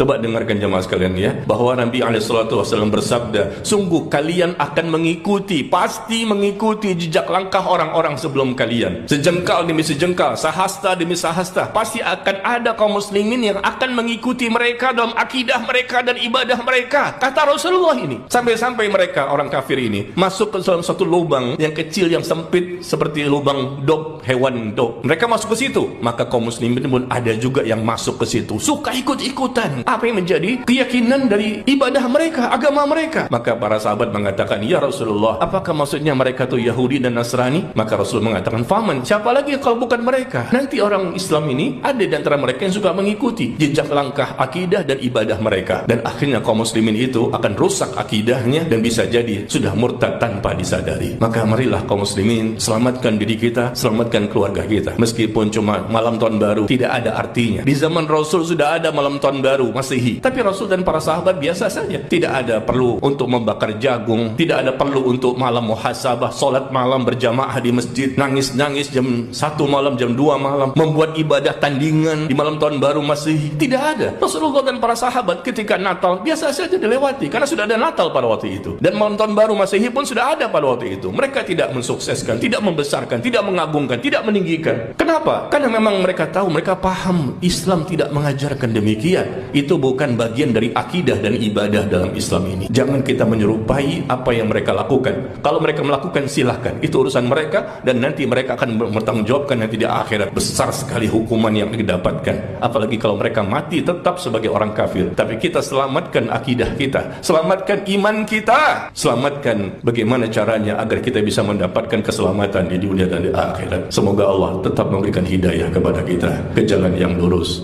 Coba dengarkan jemaah sekalian ya, bahwa Nabi SAW bersabda, sungguh kalian akan mengikuti, pasti mengikuti jejak langkah orang-orang sebelum kalian. Sejengkal demi sejengkal, sahasta demi sahasta, pasti akan ada kaum muslimin yang akan mengikuti mereka dalam akidah mereka dan ibadah mereka. Kata Rasulullah ini, sampai-sampai mereka orang kafir ini masuk ke dalam satu lubang yang kecil, yang sempit seperti lubang dog, hewan dog. Mereka masuk ke situ, maka kaum muslimin pun ada juga yang masuk ke situ, suka ikut-ikutan apa yang menjadi keyakinan dari ibadah mereka, agama mereka. Maka para sahabat mengatakan, ya Rasulullah, apakah maksudnya mereka itu Yahudi dan Nasrani? Maka Rasul mengatakan, faman, siapa lagi kalau bukan mereka? Nanti orang Islam ini ada di antara mereka yang suka mengikuti jejak langkah akidah dan ibadah mereka, dan akhirnya kaum muslimin itu akan rusak akidahnya dan bisa jadi sudah murtad tanpa disadari. Maka marilah kaum muslimin selamatkan diri kita, selamatkan keluarga kita. Meskipun cuma malam tahun baru, tidak ada artinya. Di zaman Rasul sudah ada malam tahun baru Masehi, tapi Rasul dan para sahabat biasa saja. Tidak ada perlu untuk membakar jagung, tidak ada perlu untuk malam muhasabah, solat malam berjamaah di masjid, nangis-nangis jam 1 malam, jam 2 malam, membuat ibadah tandingan di malam tahun baru Masehi. Tidak ada. Rasulullah dan para sahabat ketika Natal biasa saja dilewati, karena sudah ada Natal pada waktu itu, dan malam tahun baru Masehi pun sudah ada pada waktu itu. Mereka tidak mensukseskan, tidak membesarkan, tidak mengagungkan, tidak meninggikan. Kenapa? Karena memang mereka tahu, mereka paham Islam tidak mengajarkan demikian. Itu bukan bagian dari akidah dan ibadah dalam Islam ini. Jangan kita menyerupai apa yang mereka lakukan. Kalau mereka melakukan, silahkan, itu urusan mereka, dan nanti mereka akan bertanggungjawabkan nanti di akhirat. Besar sekali hukuman yang didapatkan, apalagi kalau mereka mati tetap sebagai orang kafir. Tapi kita selamatkan akidah kita, selamatkan iman kita, selamatkan bagaimana caranya agar kita bisa mendapatkan keselamatan di dunia dan di akhirat. Semoga Allah tetap memberikan hidayah kepada kita ke jalan yang lurus.